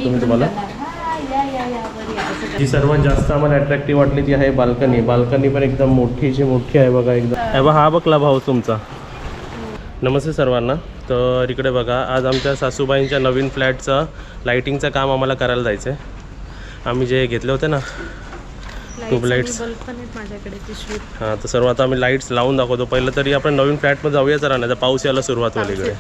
दाखवतो मी तुम्हाला. जी सर्वात जास्त आम्हाला अट्रॅक्टिव्ह वाटली ती आहे बाल्कनी. बाल्कनी पण एकदम मोठीची मोठी आहे बघा एकदम. हा बघ क्लब हाऊस तुमचा. नमस्ते सर्वांना. तर इकडे बघा, आज आमच्या सासूबाईंच्या नवीन फ्लॅटचं लाईटिंगचं काम आम्हाला करायला जायचं आहे. आम्ही जे घेतले होते ना ट्यूबलाईट्स, हां, तर सर्व आता आम्ही लाईट्स लावून दाखवतो. पहिलं तरी आपण नवीन फ्लॅटमध्ये जाऊया जरा, नाही तर पाऊस यायला सुरुवात होईल इकडे.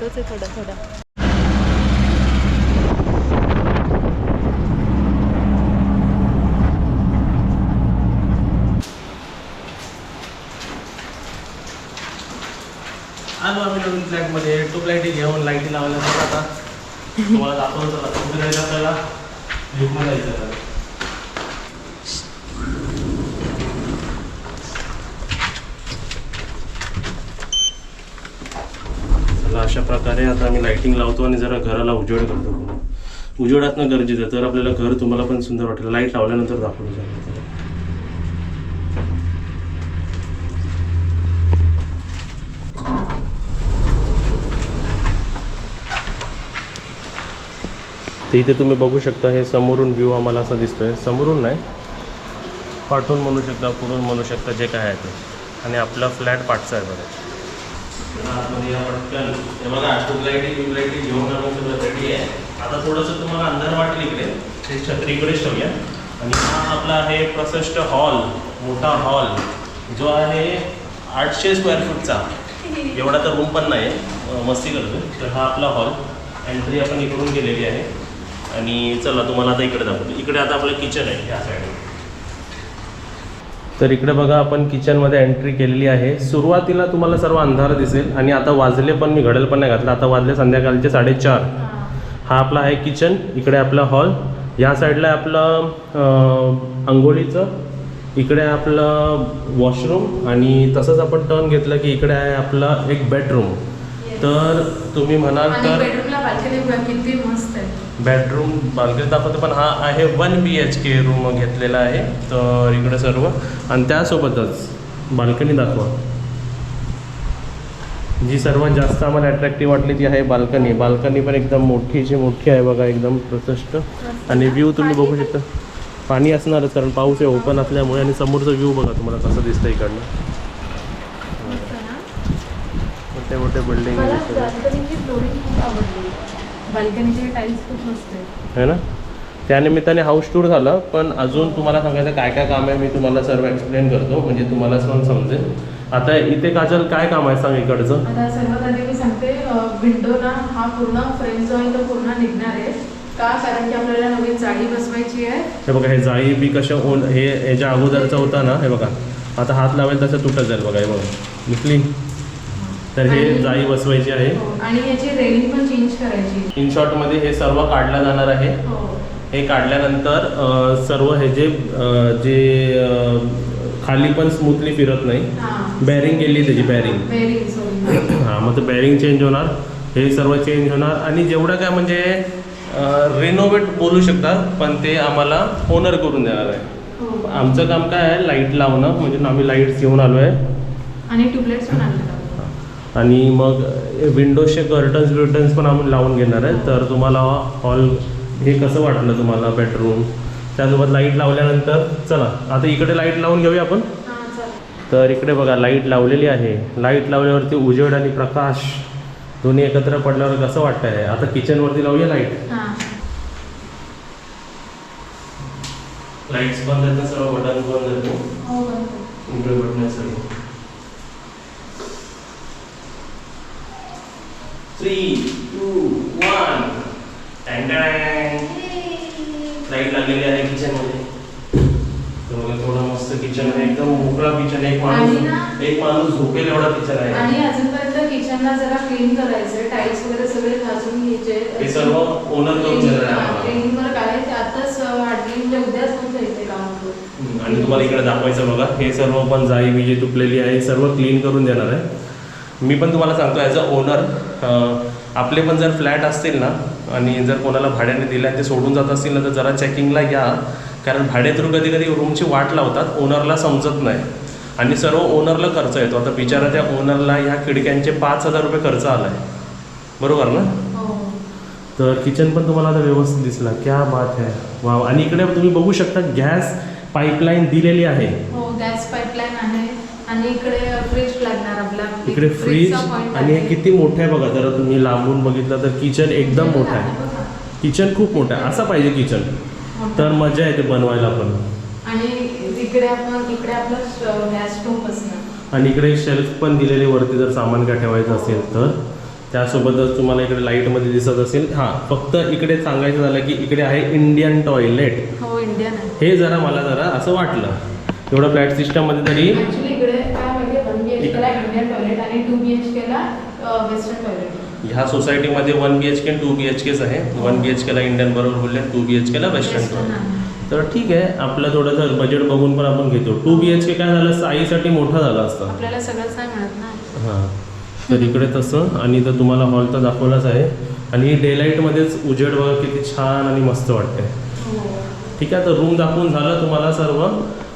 आलो आम्ही नवीन फ्लॅटमध्ये. ट्यूबलाईटी घेऊन लाईटी लावायला आता तुम्हाला दाखवतो. आपल्याला लिफ्टमध्ये जायचं. अशा प्रकारे आता आम्ही लाईटिंग लावतो आणि जरा घराला उजेड करतो. उजेड असणं गरजेचं आहे, तर आपल्याला घर तुम्हाला पण सुंदर वाटेल. लाईट लावल्यानंतर दाखवतो जरा. तर इथे तुम्ही बघू शकता, हे समोरून व्ह्यू आम्हाला असा दिसतोय. समोरून नाही, पाठवून म्हणू शकता, पुढून म्हणू शकता, जे काय आहे ते. आणि आपला फ्लॅट पाठचा आहे बघा. आतमध्ये या पटकन हे बघा, ट्यूबलाईटी घेऊन आम्ही सगळं रेडी आहे. आता थोडंसं तुम्हाला अंधार वाटेल इकडे, ते छत्री इकडेच ठेवूया. आणि हा आपला आहे प्रशस्त हॉल, मोठा हॉल जो आहे 800 स्क्वेअर फूटचा. एवढा तर रूम पण नाही, मस्ती करतो. तर हा आपला हॉल. एंट्री आपण इकडून केलेली आहे. आणि चला तुम्हाला आता इकडे दाखवतो. इकडे आता आपलं किचन आहे ह्या साईडला. तर इकडे बघा, आपण किचनमध्ये एंट्री केलेली आहे. सुरुवातीला तुम्हाला सर्व अंधार दिसेल. आणि आता वाजले पण, मी घड्याळ पण नाही घातलं, आता वाजले संध्याकाळचे 4:30. हा आपला आहे किचन. इकडे आपला हॉल. या साईडला आपलं अंघोळीचं, इकडे आपलं वॉशरूम. आणि तसंच आपण टर्न घेतलं की इकडे आहे आपला एक बेडरूम. तर तुम्ही म्हणाल तर किती मस्त आहे बेडरूम. बाल्कनी दाखवतो, पण हा आहे 1 BHK रूम घेतलेला आहे. तर इकडे सर्व, आणि त्यासोबतच बाल्कनी दाखवा. जी सर्वात जास्त आम्हाला अट्रॅक्टिव्ह वाटली ती आहे बाल्कनी. बाल्कनी पण एकदम मोठीची मोठी आहे बघा, एकदम प्रशस्त. आणि व्ह्यू तुम्ही बघू शकता. पाणी असणारच, कारण पाऊस आहे ओपन असल्यामुळे. आणि समोरचा व्ह्यू बघा तुम्हाला कसं दिसतं इकडनं. मोठे मोठे बिल्डिंग आहे ना. त्यानिमित्ताने हाऊस टूर झालं. पण अजून तुम्हाला सांगायचं काय काय काम आहे, मी तुम्हाला सर्व एक्सप्लेन करतो, म्हणजे तुम्हाला पण समजेल. आता इथे काजल काय काम आहे सांग इकडचं. आता सर्वात आधी मी सांगते, विंडो ना हा पूर्ण फ्रेम जो आहे तो पूर्ण निघणार आहे. का? कारण की आपल्याला नवीन जाळी बसवायची आहे. हे बघा, हे जाळी बी कशा हे याच्या अगोदरचा होता ना, हे बघा आता हात लावेल तसं तुटत जाईल बघा. हे बघा दिसली. तर हे जाळी बसवायची आहे. आणि याची रेलिंग पण चेंज करायची. इन शॉर्टमध्ये हे सर्व काढलं जाणार आहे. हे काढल्यानंतर सर्व हे जे खाली पण स्मूथली फिरत नाही. बॅरिंग केली त्याची, बॅरिंग. हां, मग ते बॅरिंग चेंज होणार, हे सर्व चेंज होणार. आणि जेवढं काय म्हणजे रिनोव्हेट बोलू शकतात, पण ते आम्हाला ओनर करून देणार आहे. आमचं काम काय आहे, लाईट लावणं. म्हणजे आम्ही लाईट्स घेऊन आलो आहे आणि ट्यूबलाईट्स पण आणले. आणि मग विंडोजचे कर्टन्स पण आम्ही लावून घेणार आहे. तर तुम्हाला हॉल हे कसं वाटलं तुम्हाला, बेडरूम त्यासोबत लाईट लावल्यानंतर. चला आता इकडे लाईट लावून घेऊया आपण. तर इकडे बघा, लाईट लावलेली आहे. लाईट लावल्यावरती उजेड आणि प्रकाश दोन्ही एकत्र पडल्यावर कसं वाटतं आहे. आता किचनवरती लावूया लाईट. लाईट्स बंद आहेत, सर्व बटन बंद आहेत. इकडे बटन सर्व. 3, 2, 1. लाईट लागलेली आहे किचनमध्ये. थोडं मस्त किचन आहे, एकदम मोकळा किचन आहे. एक माणूस झोपेल एवढा किचन आहे. आणि अजूनपर्यंत किचनला जरा क्लीन करायचं, टाईल्स वगैरे सगळे घासून घ्यायचे. हे सर्व ओनर करून देणार आहे. क्लीनिंग वर काय ते आताच वाटली, म्हणजे उद्याच पण जायचे काम. आणि तुम्हाला इकडे दाखवायचं बघा, हे सर्व पण जाई विजे तुटलेली आहे, सर्व क्लीन करून देणार आहे. मी पण तुम्हाला सांगतो ॲज अ ओनर, आपले पण जर फ्लॅट असतील ना, आणि जर कोणाला भाड्याने दिले आणि ते सोडून जात असतील ना, तर जरा चेकिंगला या. कारण भाडेकरू कधी कधी रूमची वाट लावतात, ओनरला समजत नाही. आणि सर्व ओनरला खर्च येतो. आता बिचारा त्या ओनरला ह्या खिडक्यांचे 5,000 रुपये खर्च आला आहे, बरोबर ना. तर किचन पण तुम्हाला आता व्यवस्थित दिसला, क्या बात आहे, वाव. आणि इकडे तुम्ही बघू शकता गॅस पाईपलाईन दिलेली आहे. हो, गॅस पाईपलाईन आहे आणि इकडे फ्रीज लागणार आपला. इकडे फ्रीज. आणि हे किती मोठं आहे बघा, जरा तुम्ही लांबून बघितलं तर किचन एकदम मोठं आहे. किचन खूप मोठं आहे, असं पाहिजे किचन, तर मजा येते बनवायला पण. आणि इकडे आपला गॅस स्टोव्ह असणार. आणि इकडे शेल्फ पण दिलेले वरती, जर सामान काय ठेवायचं असेल तर. त्यासोबतच तुम्हाला इकडे लाईटमध्ये दिसत असेल. हां, फक्त इकडे सांगायचं झालं की इकडे आहे इंडियन टॉयलेट. हो, इंडियन आहे. हे जरा मला जरा असं वाटलं, एवढं फ्लॅट सिस्टममध्ये तरी. ॲक्च्युली इकडे काय म्हणजे 1 BHK ला इंडियन टॉयलेट आणि 2 BHK ला वेस्टर्न टॉयलेट. ह्या सोसायटीमध्ये 1 BHK आणि 2 BHKच आहे. 1 BHK ला इंडियन बरोबर बोलले, 2 BHK ला वेस्टर्न टॉयलेट. तर ठीक आहे, आपलं थोडंसं बजेट बघून पण आपण घेतो. 2 BHK काय झालं, साईसाठी मोठं झालं असतं, आपल्याला सगळंच नाही मिळत ना. हां, तर इकडे तसं. आणि तर तुम्हाला हॉल तर दाखवलाच आहे. आणि डे लाईटमध्येच उजेड बघा किती छान आणि मस्त वाटते. ठीक आहे, तर रूम दाखवून झालं तुम्हाला सर्व.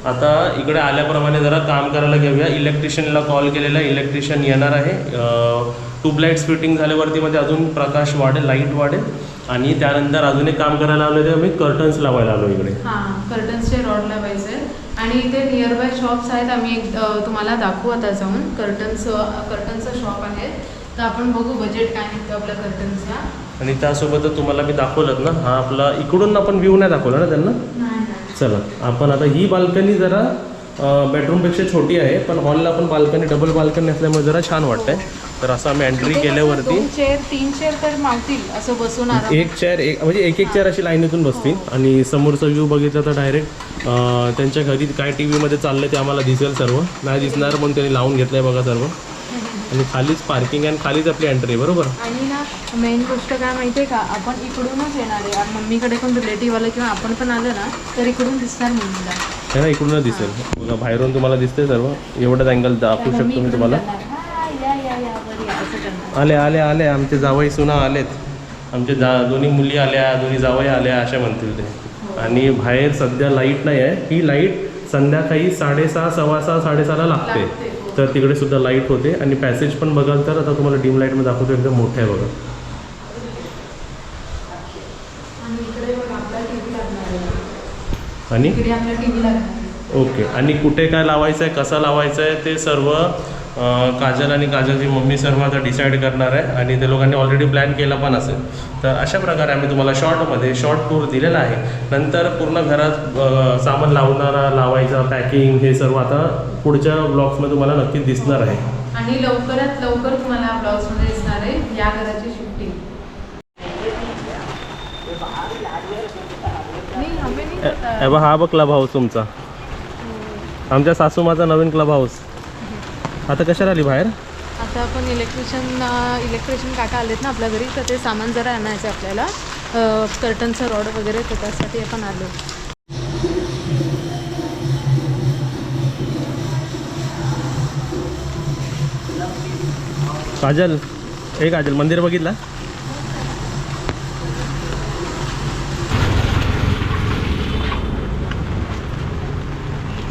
आता इकडे आल्याप्रमाणे जरा काम करायला घेऊया. इलेक्ट्रिशियनला कॉल केलेला, इलेक्ट्रिशियन येणार आहे. ट्यूबलाईट्स फिटिंग झाल्यावरती मध्ये अजून प्रकाश वाढेल, लाईट वाढेल. आणि त्यानंतर अजून एक काम करायला आलो, ते आम्ही कर्टन्स लावायला आलो इकडे. हां, कर्टन्सचे रॉड लावायचे. आणि इथे नियर बाय शॉप्स आहेत, आम्ही एक तुम्हाला दाखवू आता जाऊन. कर्टन्सचं शॉप आहे, तर आपण बघू बजेट काय निघतं आपल्या कर्टन्सला. आणि त्यासोबतच तुम्हाला मी दाखवलं ना, हा आपला इकडून आपण व्ह्यू नाही दाखवला ना त्यांना. चला, आपण आता ही बाल्कनी जरा बेडरूमपेक्षा छोटी आहे, पण हॉलला पण बाल्कनी, डबल बाल्कनी असल्यामुळे जरा छान वाटतंय. तर असं आम्ही एंट्री केल्यावरती 2-3 चेअर तर मावतील असं बसून. एक चेअर म्हणजे एक चेअर अशी लाईनीतून बसतील. आणि समोरचा व्ह्यू बघितला तर डायरेक्ट त्यांच्या घरी काय टी व्हीमध्ये चाललं ते आम्हाला दिसेल. सर्व नाही दिसणार म्हणून त्यांनी लावून घेतलं आहे बघा सर्व. आणि खालीच पार्किंग आहे आणि खालीच आपली एंट्री, बरोबर. आणि ना मेन गोष्ट काय माहिती आहे का, आपण इकडूनच येणार आहे. मम्मीकडे पण रिलेटिव्ह आलं किंवा आपण पण आलं ना, तर इकडून दिसणार मम्मीला. है ना, इकडूनच दिसेल बघा, बाहेरून तुम्हाला दिसते सर्व. एवढंच अँगल दाखवू शकतो मी तुम्हाला. आले आले आले आमचे जावई सुना आलेत, आमचे दोन्ही मुली आल्या, दोन्ही जावई आल्या अशा म्हणतील ते. आणि बाहेर सध्या लाईट नाही आहे. ही लाईट संध्याकाळी 6:30, 6:15, 6:30ला लागते. तर तिकडे सुद्धा लाईट होते. आणि पॅसेज पण बघाल तर आता तुम्हाला डीम लाईटमध्ये दाखवतो, एकदम मोठं आहे बघा. आणि ओके. आणि कुठे काय लावायचं आहे, कसं लावायचं आहे ते सर्व काजल आणि काजलची मम्मी सर्व आता डिसाईड करणार आहे. आणि ते लोकांनी ऑलरेडी प्लॅन केला पण असेल. तर अशा प्रकारे आम्ही तुम्हाला शॉर्ट टूर दिलेला आहे. नंतर पूर्ण घरात सामान लावायचं पॅकिंग हे सर्व आता पुढच्या ब्लॉग्समध्ये तुम्हाला नक्कीच दिसणार आहे. आणि लवकरात लवकर तुम्हाला ब्लॉग्समध्ये दिसणार आहे या घराची शिफ्टिंग. हा बघ क्लब हाऊस तुमचा, आमच्या सासूमाचा नवीन क्लब हाऊस. आता कशाला आली बाहेर? आता आपण इलेक्ट्रिशियन काका आलेत ना आपल्या घरी, तर ते सामान जरा आणायचं आपल्याला, कर्टनचं रॉड वगैरे, तर त्यासाठी आपण आलो. काजल, हे काजल मंदिर बघितला?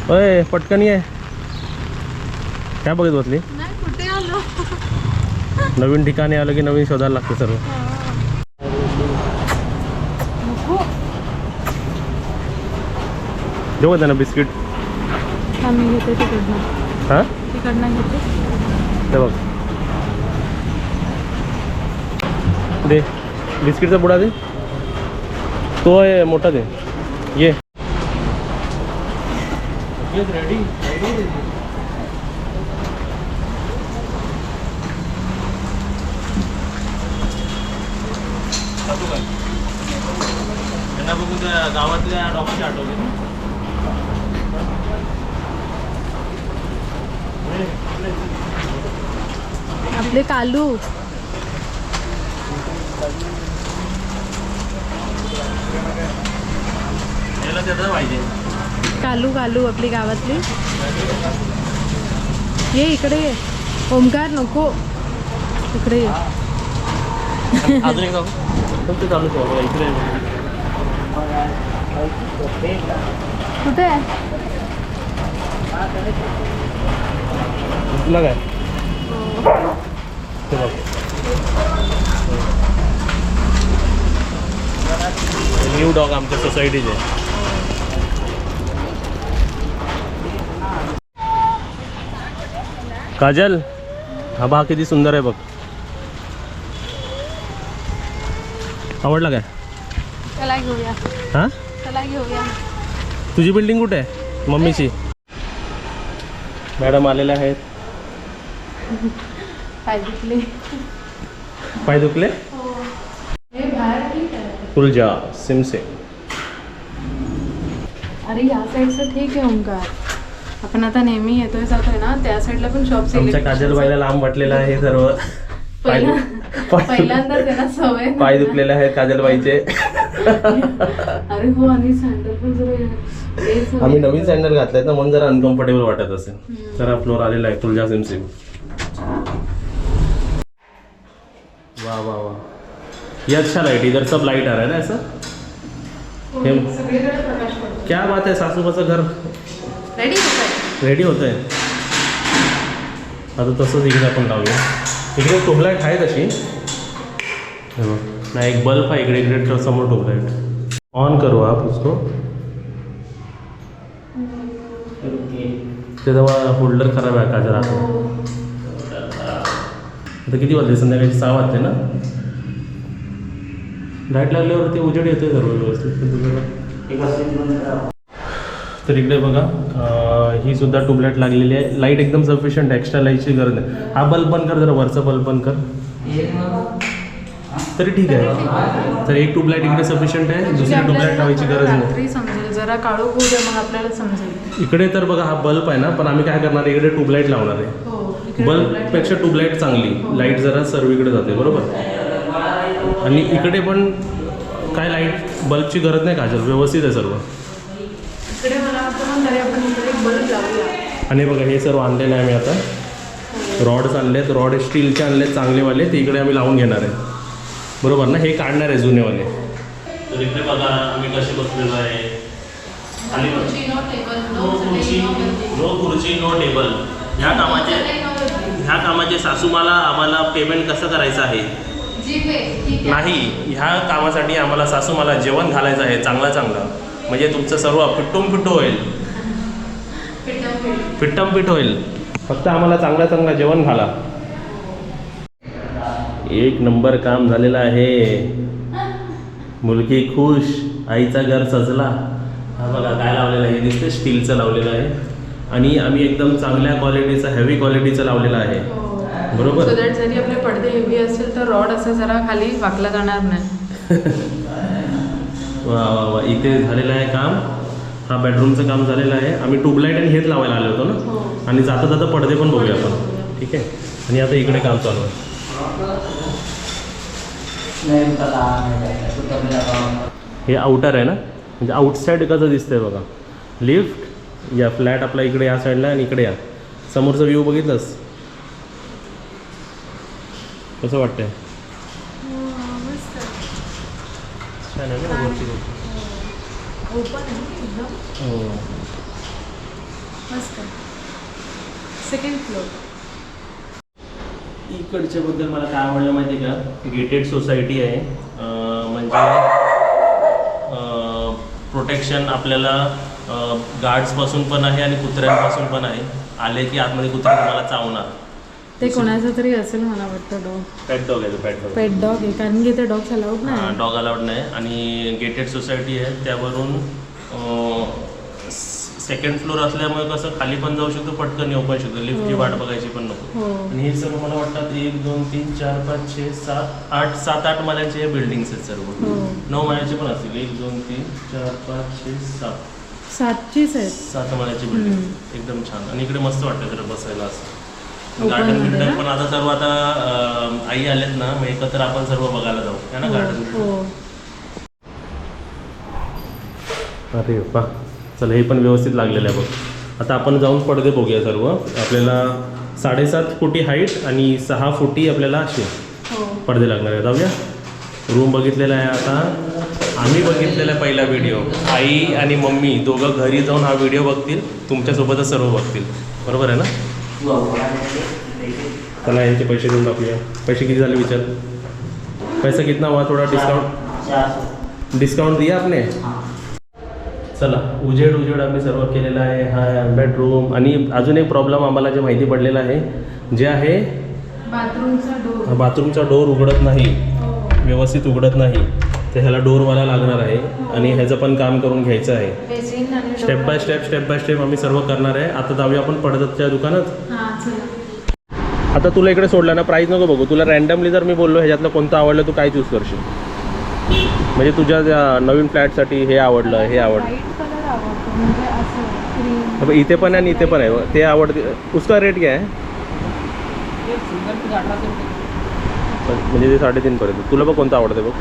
ओय पटकन ये. काय बघत बसली? नाही, कुठे आलो. नवीन ठिकाणी आलं की नवीन शोधायला लागते सर्व. देऊ त्यांना बिस्किट. मी घेते तिकडनं. हां, तिकडनं घेते. ते बघ, दे बिस्किटचा पुडा दे. तो आहे मोठा दे. ये रेडी. त्यांना बघून त्या गावातल्या डॉक्टरची आठवली. आपले कालू. याला त्याचा पाहिजे. कालू कालू आपली गावातली. ये इकडे ये. ओमकार नको, इकडे ये. अजून एक जाऊ तुमचं चालू ठेवा इकडे. कुठे आहे? तुला काय ते बघ. न्यू डॉग आमच्या सोसायटीचे. काजल, हा बा किती सुंदर आहे बघ. आवडला काय? चला घेऊया. हां, चला घेऊया. तुझी बिल्डिंग कुठे आहे? मम्मीची. मॅडम आलेल्या आहेत. पाय दुखले. पाय दुखले? हे बाहेर ठीक आहे. तुलजा सिमसे. अरे या साईडचं ठीक आहे ओंकार. आपण आता नेहमी येतोय जातोय ना त्या साईडला पण शॉप. आमच्या काजलबाईला लांब वाटलेलं आहे सर्व. पहिल्यांदा त्यांना सवय. पाय दुखलेले आहेत काजलबाईचे. अरे हो, आणि सँडल पण जरा. आम्ही नवीन सँडल घातलेत ना म्हणून जरा अनकम्फर्टेबल वाटत असेल. जरा फ्लोर आलेला आहे तुलजा सिमसिम. वाह वाह वाह, ये अच्छा लाइट, इधर सब लाइट आ रहा है ना ऐसा. सगळीकडे प्रकाश पडतो. क्या बात है, सासूबाचं घर रेडी होत रेडी होत आहे. आता तसंच इकडे आपण लावूया. इकडे ट्यूबलाईट आहे तशी. हे बघ, नाही एक बल्ब आहे इकडे. इकडे समोर ट्यूबलाईट ऑन करू आप उसको. ते तेव्हा होल्डर खराब आहे का जरा. आता किती वाजले? संध्याकाळी 6 वाजते ना. लाईट लागल्यावरती उजेड येतोय सर्व व्यवस्थित. तर इकडे बघा, ही सुद्धा ट्यूबलाईट लागलेली आहे. लाईट एकदम सफिशियंट आहे, एक्स्ट्रा लाईटची गरज नाही. हा बल्ब बंद कर, जरा वरचा बल्ब बंद कर. तरी ठीक आहे. तर एक ट्यूबलाईट इकडे सफिशियंट आहे, दुसरी ट्यूबलाईट लावायची गरज नाही. समजेल जरा काळू होऊ दे मग आपल्याला समजेल. इकडे तर बघा हा बल्ब आहे ना, पण आम्ही काय करणार, इकडे ट्यूबलाईट लावणार आहे. बल्बपेक्षा ट्यूबलाईट चांगली. लाईट जरा सर्वीकडे जाते बरोबर. आणि इकडे पण काय लाईट बल्बची गरज नाही काजल, व्यवस्थित आहे सर्व. इकडे मला वाटतं तरी आपण इकडे बल्ब लावूया. आणि बघा हे सर्व आणलेलं आहे मी आता. रॉड्स आणलेत, रॉड स्टीलचे आणलेत चांगलेवाले, ते इकडे आम्ही लावून घेणार आहे बरोबर ना. हे काढणार आहे जुनेवाले. तर इकडे बघा आम्ही कसे बसलेलो आहे. खाली नो खुर्ची नो टेबल. ह्या कामाचे सासूमाला आम्हाला पेमेंट कसं करायचं आहे नाही. ह्या कामासाठी आम्हाला सासूमाला जेवण घालायचं आहे चांगलं चांगलं, म्हणजे तुमचं सर्व पिट्टूम पिट्टू होईल. पिट्टम पिठ होईल. फक्त आम्हाला चांगलं चांगलं जेवण घाला. एक नंबर काम झालेलं आहे. मुलगी खुश, आईचा घर सजला. हा बघा काय लावलेलं आहे, दिसते स्टीलचं लावलेलं आहे. आणि आम्ही एकदम चांगल्या क्वालिटीचं, हेवी क्वालिटीचं लावलेलं आहे बरोबर. सो दॅट जरी आपले पडदे हेवी असेल तर रॉड असं जरा खाली वाकला जाणार नाही. वा वा वा, इथे झालेलं आहे काम. हा बेडरूमचं काम झालेलं आहे. आम्ही ट्यूबलाईट आणि हेच लावायला आलो होतो ना. आणि जाता जाता पडदे पण बघूया आपण. ठीक आहे. आणि आता इकडे काम चालू आहे. हे आउटर आहे ना, म्हणजे आउटसाईड कसं दिसतंय बघा. लिफ्ट या फ्लॅट आपला इकडे या साईडला आणि इकडे या. समोरचा व्ह्यू बघितलंस कसं वाटतंय? छान आहे ना वरती. हो सेकंड फ्लोर. इकडच्या बद्दल मला काय आवडलं माहिती आहे का, गेटेड सोसायटी आहे. म्हणजे प्रोटेक्शन आपल्याला गार्ड्सपासून पण आहे आणि कुत्र्यांपासून पण आहे. आले की आतमध्ये कुत्रे तुम्हाला चावणार. ते कोणाचं तरी असेल मला वाटतं डॉग. पेट डॉग आहे तो. पेट डॉग आहे कारण की ते डॉग्स अलाउड नाही. डॉग अलाउड नाही. आणि गेटेड सोसायटी आहे त्यावरून सेकंड फ्लोर असल्यामुळे कसं खाली पण जाऊ शकतो, पटकन येऊ पण शकतो. लिफ्टची वाट बघायची पण नको. आणि हे सर्व मला वाटतात 1 2 3 4 5 6 7 8 माळ्यांचे हे बिल्डिंग्स आहेत सर्व. 9 माळ्याचे पण असतील. 1 2 3 4 5 6 7 7चीच आहेत. 7 माळ्याची बिल्डिंग एकदम छान. आणि इकडे मस्त वाटतं जरा बसायला असं. गार्डन बिल्डन पण आता सर्व आता आई आलेत ना, मग एकत्र आपण सर्व बघायला जाऊ है ना गार्डन. अरे वा, चला हे पण व्यवस्थित लागलेलं आहे बघ. आता आपण जाऊन पडदे बघूया सर्व. आपल्याला 7.5 फुटी हाईट आणि 6 फुटी आपल्याला असे पडदे लागणार आहे. जाऊया. रूम बघितलेला आहे आता. आम्ही बघितलेला पहिला व्हिडिओ. आई आणि मम्मी दोघं घरी जाऊन हा व्हिडिओ बघतील, तुमच्यासोबतच सर्व बघतील बरोबर आहे ना. चला यांचे पैसे देऊन टाकूया. पैसे किती झाले विचार. पैसा कितना हुआ, थोडा डिस्काउंट. डिस्काउंट दिया आपने? चला, उजेड आम्ही सर्व केलेला आहे. हा बेडरूम. आणि अजून एक प्रॉब्लेम आम्हाला जे माहिती पडलेला आहे, जे आहे बाथरूमचा डोर उघडत नाही, व्यवस्थित उघडत नाही. तर ह्याला डोरवाला लागणार आहे आणि ह्याचं पण काम करून घ्यायचं आहे. स्टेप बाय स्टेप आम्ही सर्व करणार आहे. आता जाऊया आपण पडदाच्या दुकानात. आता तुला इकडे सोडलं ना, प्राईस नको बघू. तुला रँडमली जर मी बोललो ह्याच्यातलं कोणतं आवडलं, तू काय चूज करशील? म्हणजे तुझ्या नवीन फ्लॅटसाठी हे आवडलं, हे आवडलं. इथे पण आहे आणि इथे पण आहे. ते आवडते. उसका रेट क्या है? म्हणजे ते 3.5 पर्यंत. तुला बघ कोणतं आवडतं बघ.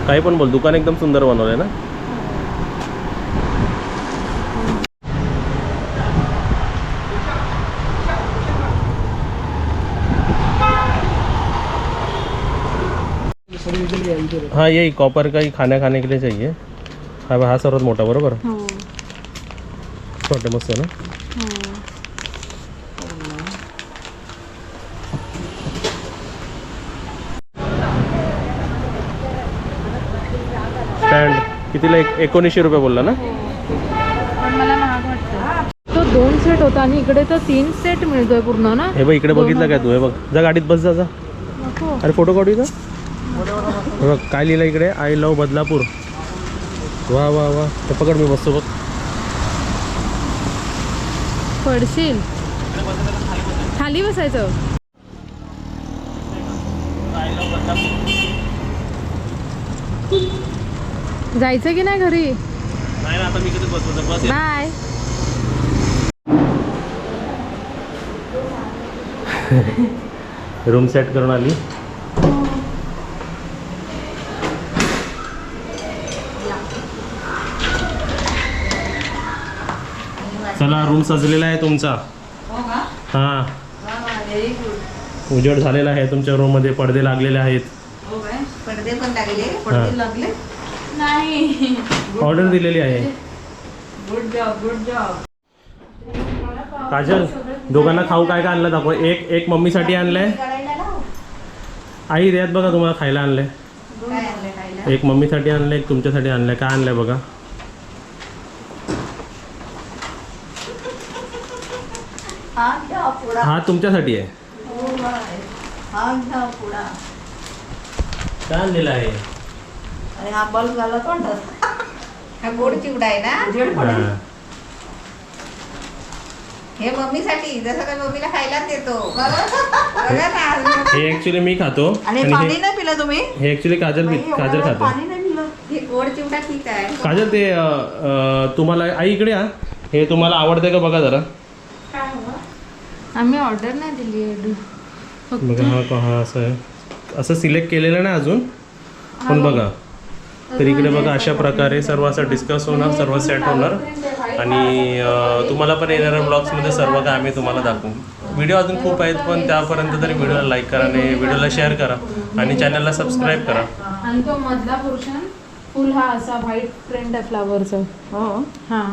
काही पण बोल, दुकान एकदम सुंदर बनवलं आहे ना. हाँ यही कॉपर का ही खाने के लिए चाहिए. हा सर्वात मोठा बरोबर. वाटतं मस्त ना. स्टँड कितीला? 1900 रुपये बोलला ना. मला महाग वाटतं. तो 2 सेट होता आणि इकडे तर 3 सेट मिळतोय पूर्ण ना. हे बघ इकडे बघितलं काय तू? हे बघ, जा गाडीत बस, जा. अरे फोटो काढू इथं. हे बघ काय लिहिलं इकडे, आय लव बदलापूर. वा वा वा. ते पकड, मी बसतो बघ. पडशील, खाली बसायचं. जायचं की नाही घरी? नाही ना, आता मी किती बसतो. बस बाय. रूम सेट करून आली. चला, रूम सजलेला आहे तुमचा. हां, उजेड झालेला आहे तुमच्या रूम मध्ये. पडदे लागलेले आहेत. पडदे पण लागले. नाही, ऑर्डर दिलेली आहे. Good job. काजल, दोघांना खाऊ काय काय आणलं दाखव. एक मम्मीसाठी आणलंय. आई द्यात बघा, तुम्हाला खायला आणलंय. एक मम्मीसाठी आणलंय, एक तुमच्यासाठी आणलंय. काय आणलंय बघा. हा तुमच्यासाठी आहे. काय आणलेला आहे? आणि हा बल्ब झाला तोंडात. हा गोड चिवडा आहे ना. हां. हे मम्मीसाठी, जसं काय मम्मीला खायलाच देतो. बघा ना. हे ऍक्च्युली मी खातो आणि आणि पाणी नाही पिलं तुम्ही? हे ऍक्च्युली काजल खातो. पाणी नाही पिलं. हे गोड चिवडा ठीक आहे. काजल, ते तुम्हाला, आई इकडे या, हे तुम्हाला आवडतंय का बघा जरा. आम्ही ऑर्डर नाही दिली आहे. बघा हा असं आहे. असं सिलेक्ट केलेलं नाही अजून, पण बघा. तर इकडे बघा, अशा प्रकारे सर्व असं डिस्कस होणार, सर्व सेट होणार. आणि तुम्हाला पण येणाऱ्या ब्लॉग्समध्ये सर्व काय आम्ही तुम्हाला दाखवू. व्हिडिओ अजून खूप आहेत, पण त्यापर्यंत तरी व्हिडिओला लाईक करा आणि व्हिडिओला शेअर करा आणि चॅनलला सबस्क्राईब करा. आणि तो मधला पोर्शन फुल हा असा व्हाईट प्रिंट आहे फ्लावरचा. हो. हां.